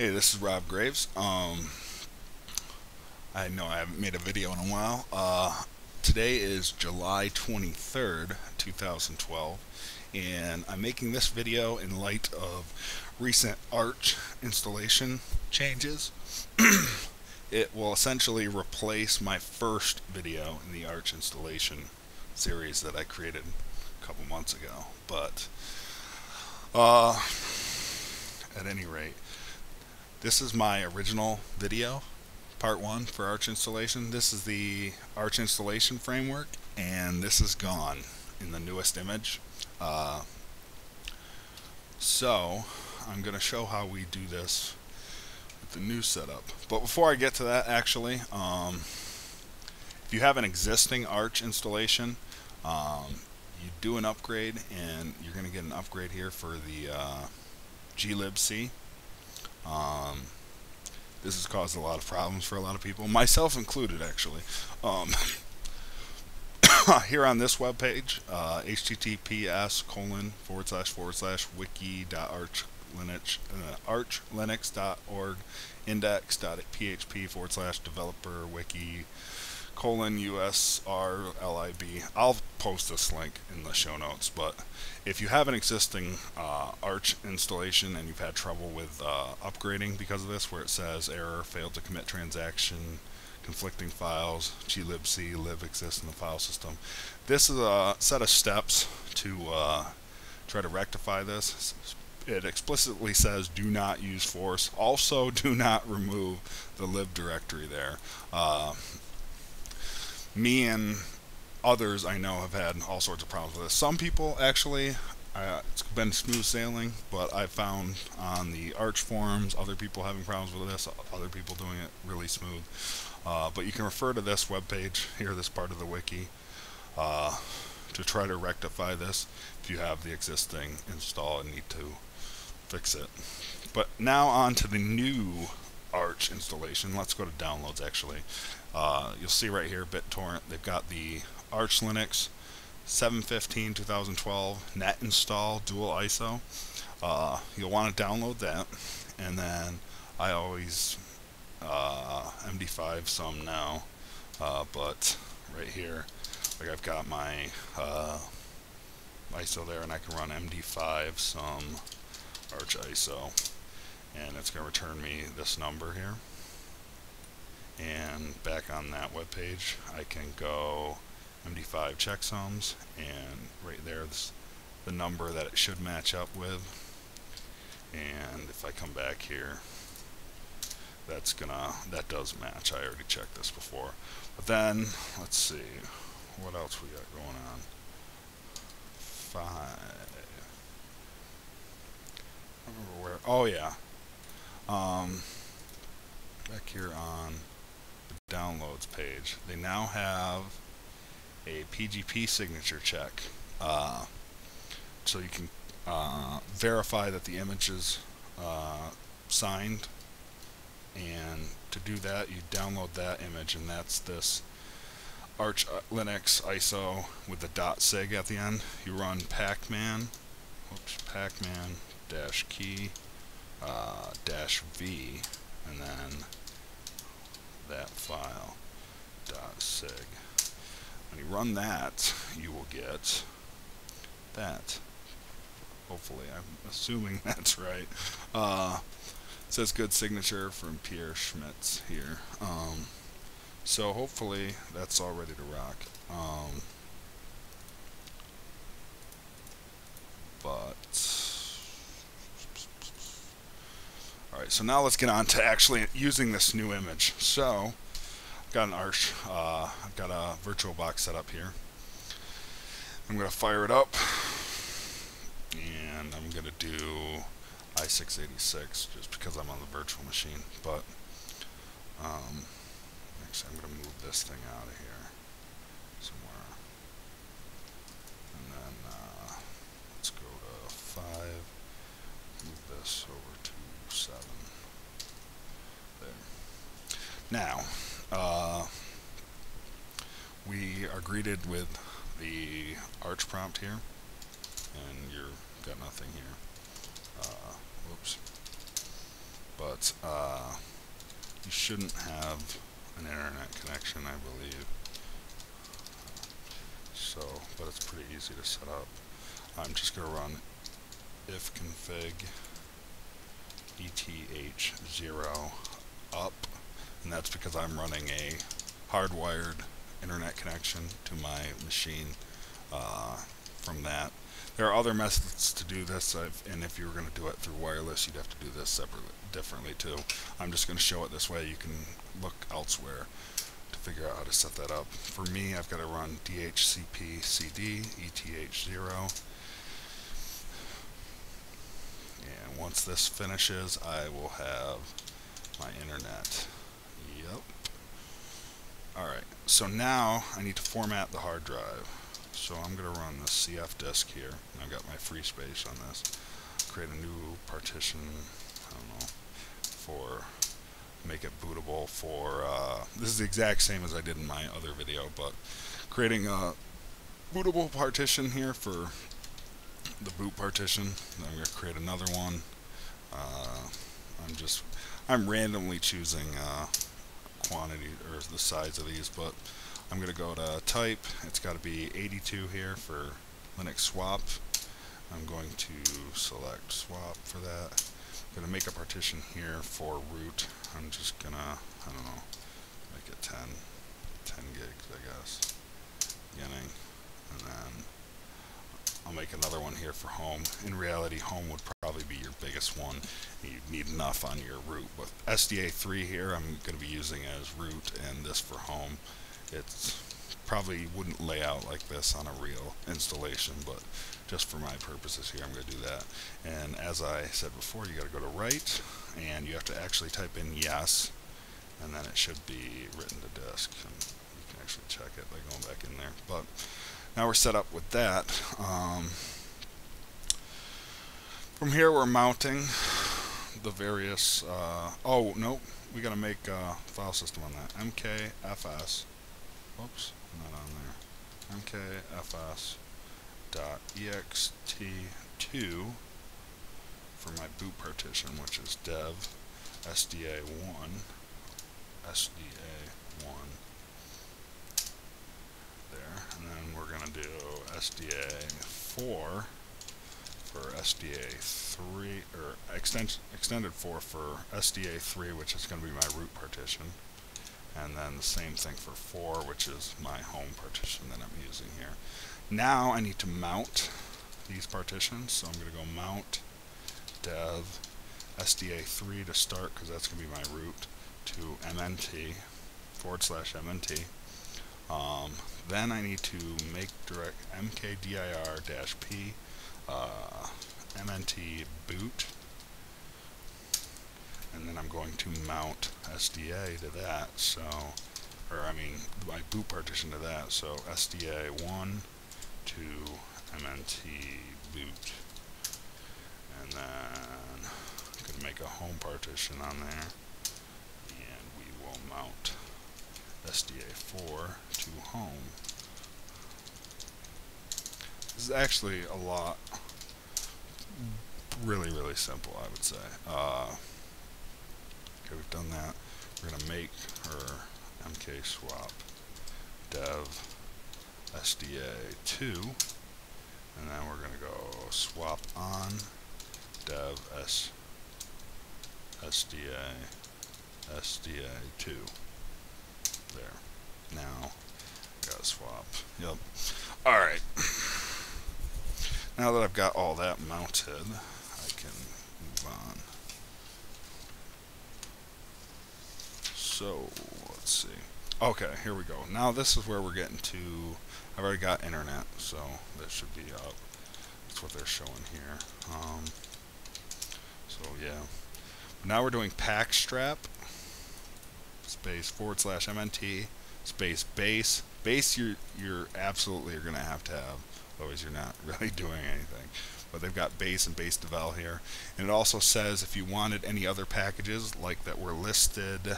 Hey, this is Rob Graves. I know I haven't made a video in a while. Today is July 23rd, 2012, and I'm making this video in light of recent Arch installation changes. It will essentially replace my first video in the Arch installation series that I created a couple months ago. But at any rate, this is my original video, part 1 for Arch installation. This is the Arch installation framework, and this is gone in the newest image. So I'm going to show how we do this with the new setup. But before I get to that, actually, if you have an existing Arch installation, you do an upgrade, and you're going to get an upgrade here for the glibc. This has caused a lot of problems for a lot of people, myself included, actually. Here on this webpage, https://wiki.archlinux.org index.php/developer wiki://usrlib. I'll post this link in the show notes, but if you have an existing Arch installation and you've had trouble with upgrading because of this, where it says error, failed to commit transaction, conflicting files, glibc, lib exists in the file system, this is a set of steps to try to rectify this. It explicitly says do not use force. Also, do not remove the lib directory there. Me and others I know have had all sorts of problems with this. Some people actually, it's been smooth sailing, but I found on the Arch forums other people having problems with this, other people doing it really smooth. But you can refer to this webpage here, this part of the wiki, to try to rectify this if you have the existing install and need to fix it. But now on to the new Arch installation. Let's go to downloads, actually. You'll see right here, BitTorrent, they've got the Arch Linux 7.15 2012 net install dual ISO. You'll want to download that, and then I always MD5 some now, but right here, like, I've got my ISO there, and I can run MD5 some Arch ISO, and it's going to return me this number here. And back on that web page, I can go MD5 checksums, and right there is the number that it should match up with. And if I come back here, that does match. I already checked this before. But then let's see what else we got going on. 5. I remember where. Oh yeah. Back here on the downloads page, they now have a PGP signature check, so you can verify that the image is signed. And to do that, you download that image, and that's this Arch Linux ISO with the .sig at the end. You run pacman -key -v, and then that file .sig. When you run that, you will get that. Hopefully, I'm assuming that's right. It says good signature from Pierre Schmitz here. So hopefully that's all ready to rock. Alright, so now let's get on to actually using this new image. So I've got an Arch, I've got a VirtualBox set up here. I'm going to fire it up, and I'm going to do i686 just because I'm on the virtual machine. But actually, I'm going to move this thing out of here somewhere, and then let's go to 5, move this over to 7 there. Now we are greeted with the Arch prompt here, and you've got nothing here. Whoops. But but you shouldn't have an internet connection, I believe. So, but it's pretty easy to set up. I'm just going to run if config eth0 up, and that's because I'm running a hardwired internet connection to my machine from that. There are other methods to do this, and if you were going to do it through wireless, you'd have to do this separately, differently too. I'm just going to show it this way. You can look elsewhere to figure out how to set that up. For me, I've got to run dhcp cd eth0, and once this finishes, I will have my internet. Yep. Alright, so now I need to format the hard drive. So I'm going to run the CF disk here. I've got my free space on this. Create a new partition, I don't know, for, make it bootable for, this is the exact same as I did in my other video, but creating a bootable partition here for the boot partition. I'm going to create another one. I'm randomly choosing quantity or the size of these, but I'm going to go to type. It's got to be 82 here for Linux swap. I'm going to select swap for that. I'm going to make a partition here for root. I'm just going to, I don't know, make it 10 gigs, I guess, beginning, and then I'll make another one here for home. In reality, home would probably be your biggest one. You'd need enough on your root. With SDA3 here, I'm going to be using as root, and this for home. It's probably wouldn't lay out like this on a real installation, but just for my purposes here, I'm going to do that. And as I said before, you got to go to write, and you have to actually type in yes, and then it should be written to disk. And you can actually check it by going back in there. But now we're set up with that. From here, we're mounting the various. Oh no, we got to make a file system on that. mkfs. Oops, not on there. mkfs.ext2 for my boot partition, which is dev sda1 there, and then we're going to do sda4 for sda3, or extended 4 for sda3, which is going to be my root partition. And then the same thing for 4, which is my home partition that I'm using here. Now I need to mount these partitions, so I'm going to go mount dev sda3 to start, because that's going to be my root, to mnt /mnt. Then I need to make direct mkdir-p mnt boot, and then I'm going to mount SDA to that, so, or I mean my boot partition to that, so SDA1 to MNT boot, and then I'm going to make a home partition on there, and we will mount SDA4 to home. This is actually a lot, really simple, I would say. Okay, we've done that. We're going to make our mk swap dev sda2, and then we're going to go swap on dev sda2. There. Now, gotta swap. Yep. Alright. Now that I've got all that mounted, I can move on. So, let's see. Okay, here we go. Now this is where we're getting to, I've already got internet, so that should be up. That's what they're showing here. So yeah. Now we're doing packstrap space /mnt space base. Base you're absolutely are going to have, otherwise you're not really doing anything. But they've got base and base devel here. And it also says if you wanted any other packages like that were listed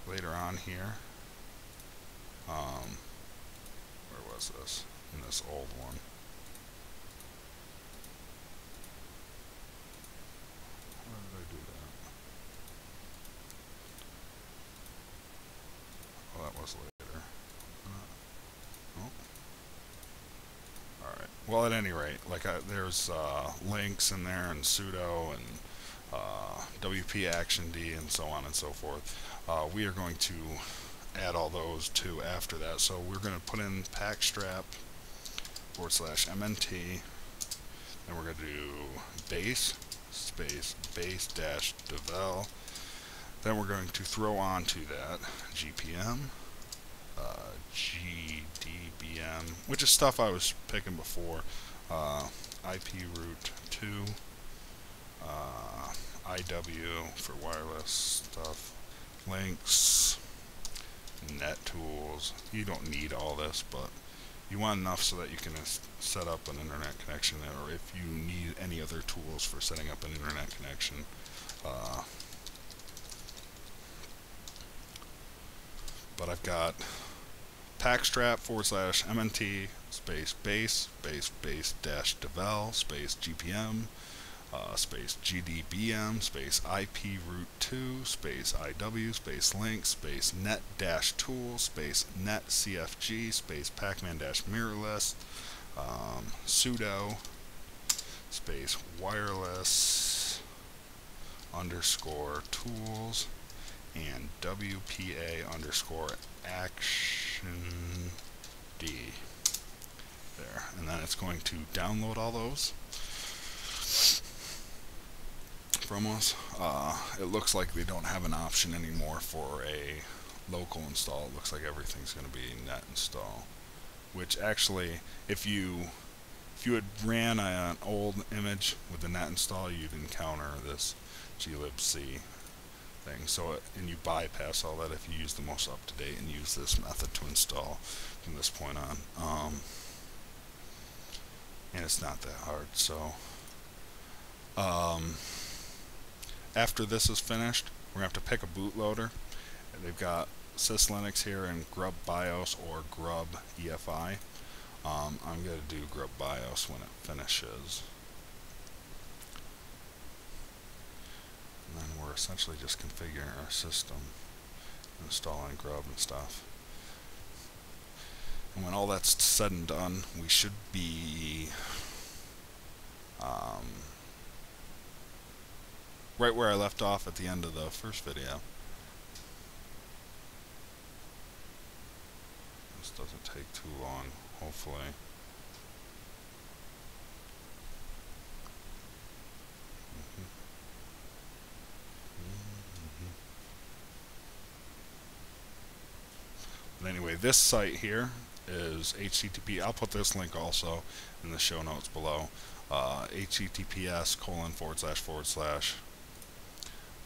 later on here. Where was this? In this old one. What did I well, at any rate, like there's links in there and sudo and WP action D and so on and so forth. We are going to add all those too after that. So we're going to put in packstrap /mnt, then we're going to do base space base dash devel. Then we're going to throw onto that GPM, GDBM, which is stuff I was picking before, IP root 2, IW for wireless stuff, links, net tools. You don't need all this, but you want enough so that you can set up an internet connection, or if you need any other tools for setting up an internet connection. But I've got packstrap /mnt space base dash devel space GPM space GDBM space IP root 2 space IW space link space net dash tool space net CFG space pacman dash mirrorless sudo space wireless underscore tools and WPA underscore action D there, and then it's going to download all those from us. It looks like they don't have an option anymore for a local install. It looks like everything's going to be net install, which actually, if you had ran an old image with the net install, you'd encounter this glibc thing. So and you bypass all that if you use the most up-to-date and use this method to install from this point on. And it's not that hard. So after this is finished, we're going to have to pick a bootloader. They've got syslinux here and grub BIOS or grub EFI. I'm going to do grub BIOS when it finishes. And then we're essentially just configuring our system, installing grub and stuff. And when all that's said and done, we should be right where I left off at the end of the first video. This doesn't take too long, hopefully. But anyway, this site here is HTTP. I'll put this link also in the show notes below. https://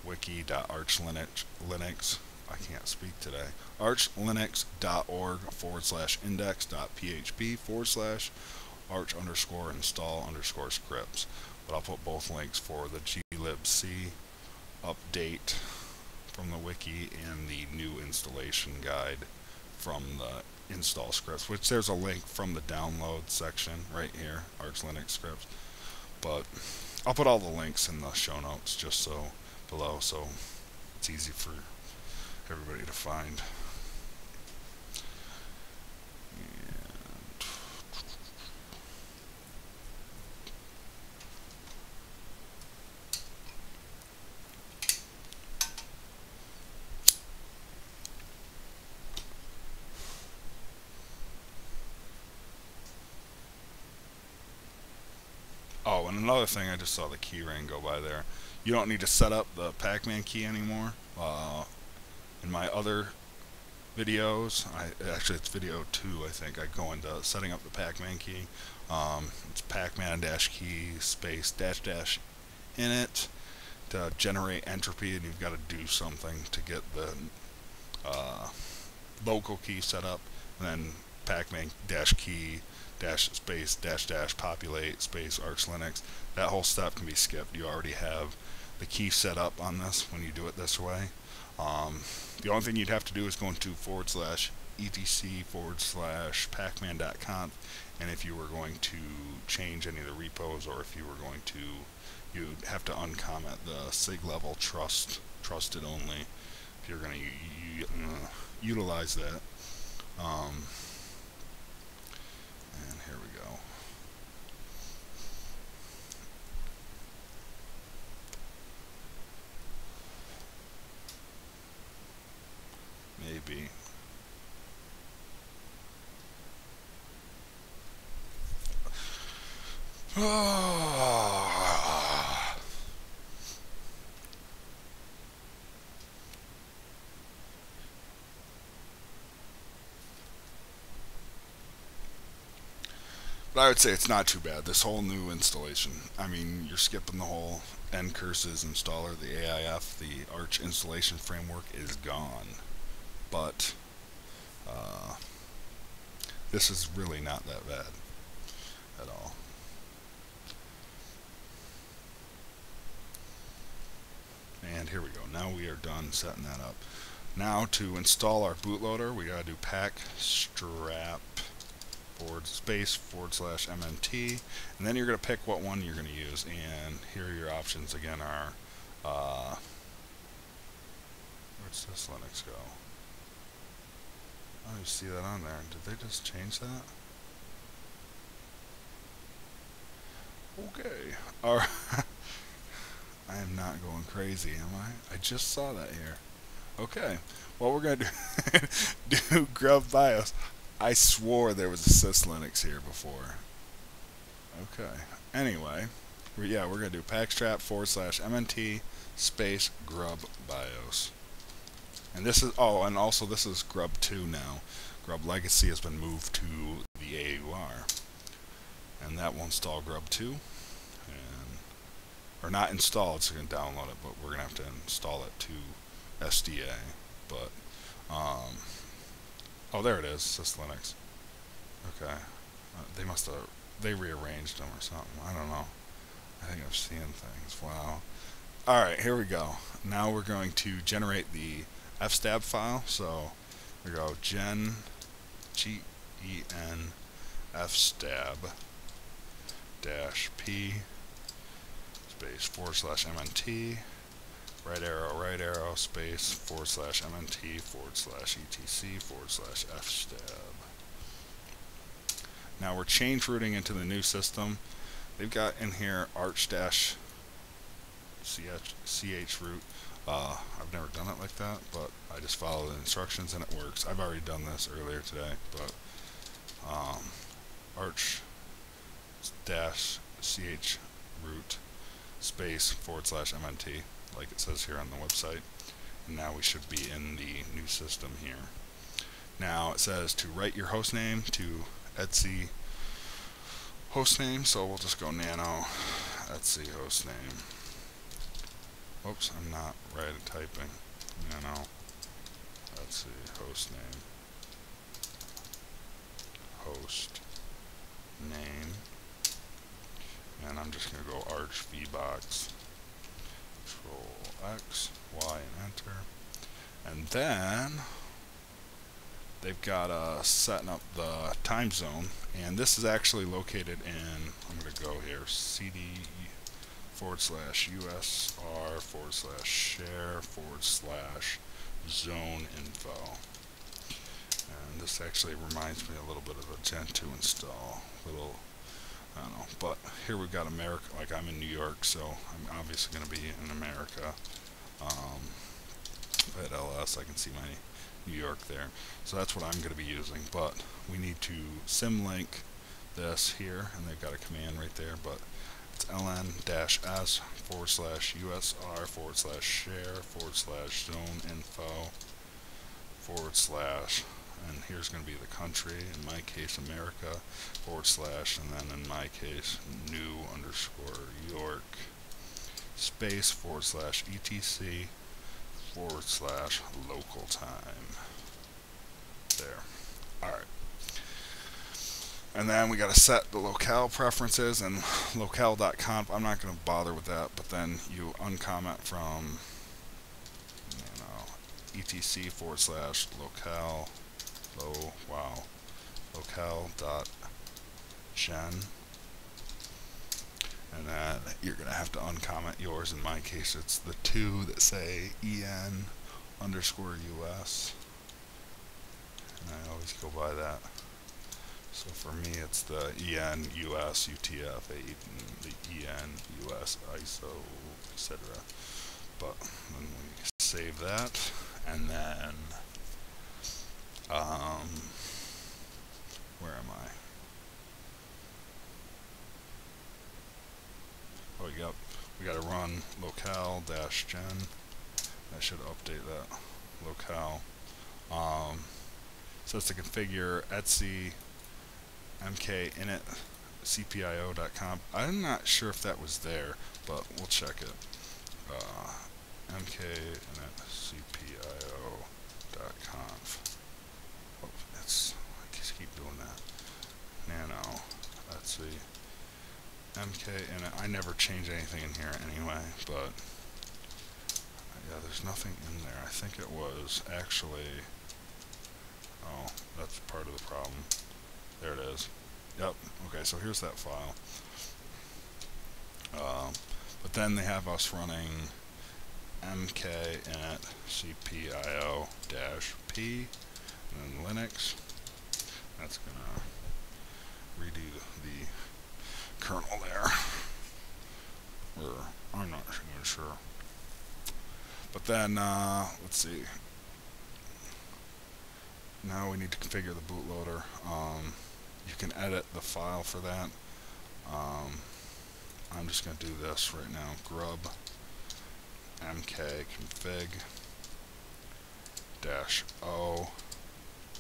wiki.archlinux. I can't speak today. archlinux.org/index.php/ arch_install_scripts. But I'll put both links for the glibc update from the wiki and the new installation guide from the install scripts, which there's a link from the download section right here, Arch Linux scripts. But I'll put all the links in the show notes just so below, so it's easy for everybody to find. Oh, and another thing, I just saw the key ring go by there. You don't need to set up the Pacman key anymore. In my other videos, actually it's video 2, I think, I go into setting up the Pacman key. It's pacman-key space dash init to generate entropy, and you've got to do something to get the local key set up, and then pacman-key space dash populate space Arch Linux. That whole step can be skipped. You already have the key set up on this when you do it this way. The only thing you'd have to do is go into /etc/pacman.conf, and if you were going to change any of the repos, or if you were going to, you'd have to uncomment the sig level trusted only if you're going to utilize that. And here we go. But I would say it's not too bad. This whole new installation. I mean, you're skipping the whole ncurses installer, the AIF, the Arch installation framework is gone. But this is really not that bad at all. And here we go. Now we are done setting that up. Now to install our bootloader, we gotta do pack strap /MNT, and then you're gonna pick what one you're gonna use. And here your options again are where's this Linux go? Oh, you see that on there. Did they just change that? Okay. Alright. I am not going crazy, am I? I just saw that here. Okay. Well, we're going to do grub BIOS. I swore there was a syslinux here before. Okay. Anyway. Yeah, we're going to do packstrap /MNT space grub BIOS. And this is, oh, and also this is grub 2 now. Grub legacy has been moved to the AUR. And that will install grub 2. Or not install, it's going to download it, but we're going to have to install it to SDA. But, oh, there it is, syslinux. Okay. They must have, they rearranged them or something. I don't know. I think I'm seeing things. Wow. Alright, here we go. Now we're going to generate the Fstab file. So, we go gen Fstab -p space /MNT right arrow space /MNT /etc /Fstab. Now we're change routing into the new system. They've got in here arch -ch root. I've never done it like that, but I just follow the instructions and it works. I've already done this earlier today, but arch -ch root space /MNT, like it says here on the website. And now we should be in the new system here. Now it says to write your host name to etc hostname, so we'll just go nano etc hostname. Oops, I'm not right at typing. Nano etc hostname host name. And I'm just going to go arch vbox control X, Y, and enter. And then they've got setting up the time zone, and this is actually located in, I'm going to go here, cd /usr /share /zone info. And this actually reminds me a little bit of a Gen2 install. I don't know, but here we've got America, like I'm in New York, so I'm obviously going to be in America. At LS, I can see my New York there. So that's what I'm going to be using, but we need to symlink this here, and they've got a command right there, but it's ln-s /usr /share /zone info / and here's going to be the country, in my case America, / and then in my case new_York space / etc / local time. There. Alright. And then we got to set the locale preferences and locale.conf. I'm not going to bother with that, but then you uncomment from etc /locale locale.gen, and then you're going to have to uncomment yours. In my case, it's the two that say en_us, and I always go by that. So for me, it's the en_us UTF-8 and the en_us ISO, etc. But then we save that, and then where am I? yep, we got to run locale-gen. That should update that locale. So it's to configure etc mkinit cpio.conf. I'm not sure if that was there, but we'll check it. Mkinit cpio.conf. Oh, it's, I just keep doing that. Nano, let's see. mkinit. I never change anything in here anyway, but yeah, there's nothing in there. I think it was actually. Oh, that's part of the problem. There it is. Yep. Okay, so here's that file. But then they have us running mkinit cpio-p and then Linux. That's gonna redo the kernel there. Or I'm not sure. But then let's see. Now we need to configure the bootloader. You can edit the file for that. I'm just going to do this right now. Grub mkconfig -o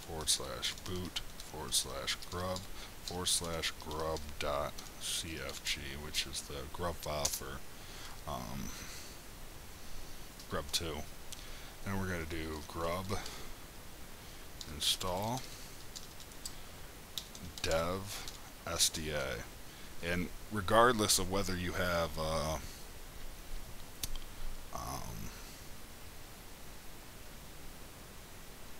/boot/grub/grub.cfg, which is the grub file for grub2. Then we're going to do grub install dev sda, and regardless of whether you have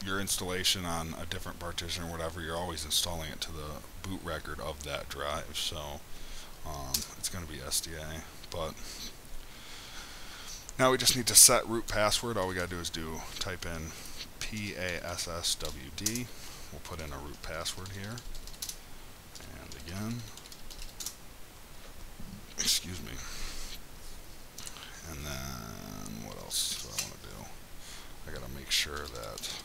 your installation on a different partition or whatever, you're always installing it to the boot record of that drive, so it's going to be sda. But now we just need to set root password. All we got to do is type in PASSWD. We'll put in a root password here. And again, excuse me. And then what else do I want to do? I got to make sure that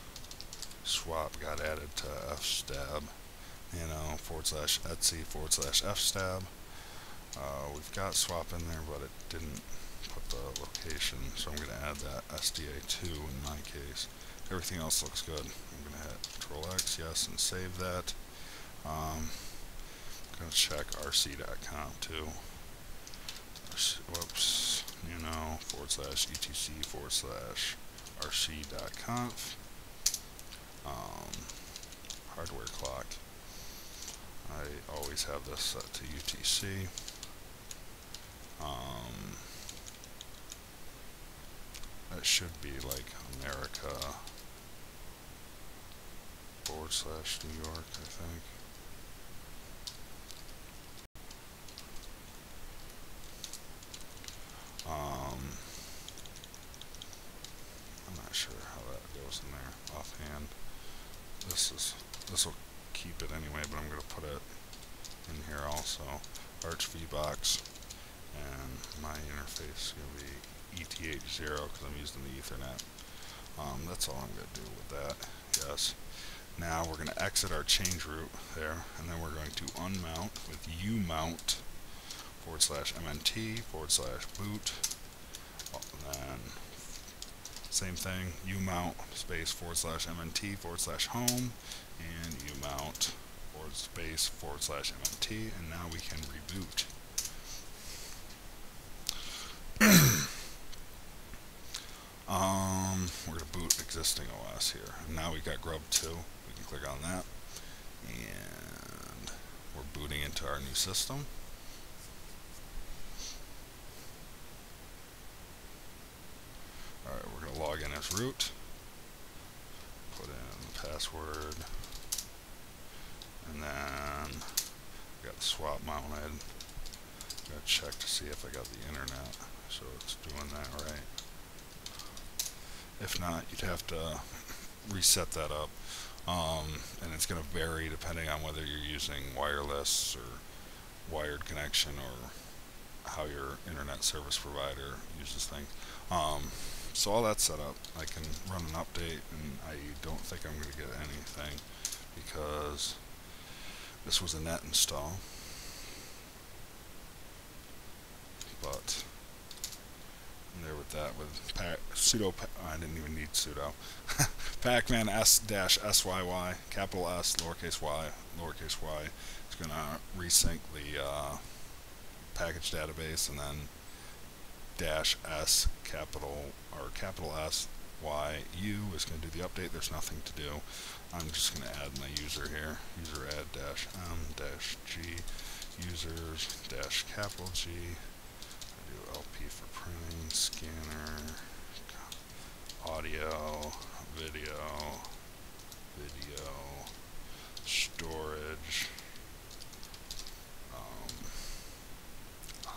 swap got added to Fstab, you know, /etc/fstab. We've got swap in there, but it didn't put the location, so I'm going to add that SDA2 in my case. Everything else looks good. I'm going to hit Control-X, yes, and save that. I'm going to check rc.conf too. Whoops, you know, /etc/rc.conf. Hardware clock. I always have this set to UTC. That should be like America /New York, I think. I'm not sure how that goes in there offhand. This will keep it anyway, but I'm going to put it in here also. Arch VBox, and my interface is going to be ETH0 because I'm using the Ethernet. That's all I'm going to do with that. Yes. Now we're going to exit our change root there, and then we're going to unmount with umount /mnt/boot. And then same thing, umount space /mnt/home, and umount space /mnt, and now we can reboot. We're going to boot existing OS here. And now we've got grub2. We can click on that. And we're booting into our new system. Alright, we're going to log in as root. Put in the password. And then we got the swap mounted. Got to check to see if I got the internet. So it's doing that right. If not, you'd have to reset that up, and it's going to vary depending on whether you're using wireless or wired connection or how your internet service provider uses things. So all that's set up. I can run an update, and I don't think I'm going to get anything because this was a net install. But sudo, I didn't even need sudo, pacman s-syy, capital S, lowercase y, it's going to resync the package database, and then dash s capital S y u is going to do the update. There's nothing to do. I'm just going to add my user here. User add dash m dash g users dash capital G. I do LP for printing, scanner, audio, video, storage,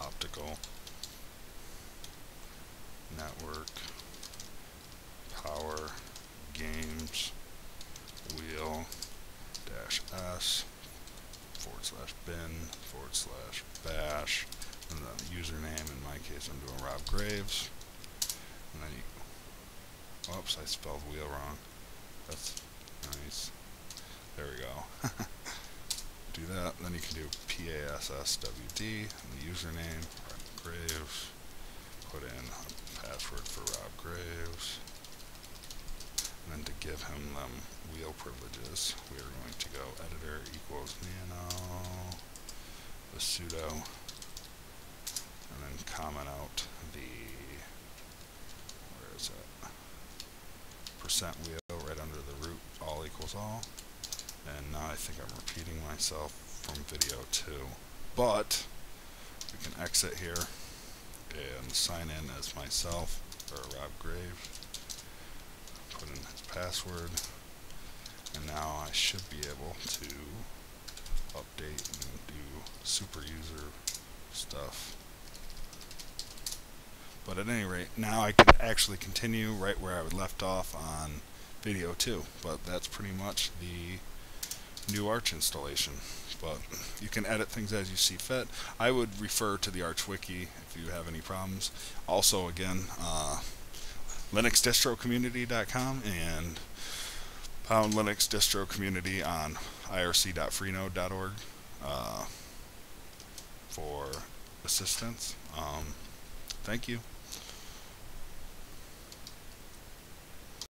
optical, network, power, games, wheel, dash s, /bin/bash, and then the username, in my case I'm doing Rob Graves, and then oops, I spelled wheel wrong, that's nice, there we go. Do that, then you can do PASSWD, and the username, Rob Graves, put in a password for Rob Graves, and then to give him them wheel privileges, we are going to go editor equals nano, the sudo, and then comment out the, where is it, %wheel right under the root, all equals all. And now I think I'm repeating myself from video 2, but we can exit here and sign in as myself, or Rob Graves, put in his password, and now I should be able to update and do super user stuff. But at any rate, now I can actually continue right where I would left off on video 2, but that's pretty much the new Arch installation. But you can edit things as you see fit. I would refer to the Arch Wiki if you have any problems. Also, again, linuxdistrocommunity.com and pound Linux distro community on irc.freenode.org for assistance. Thank you.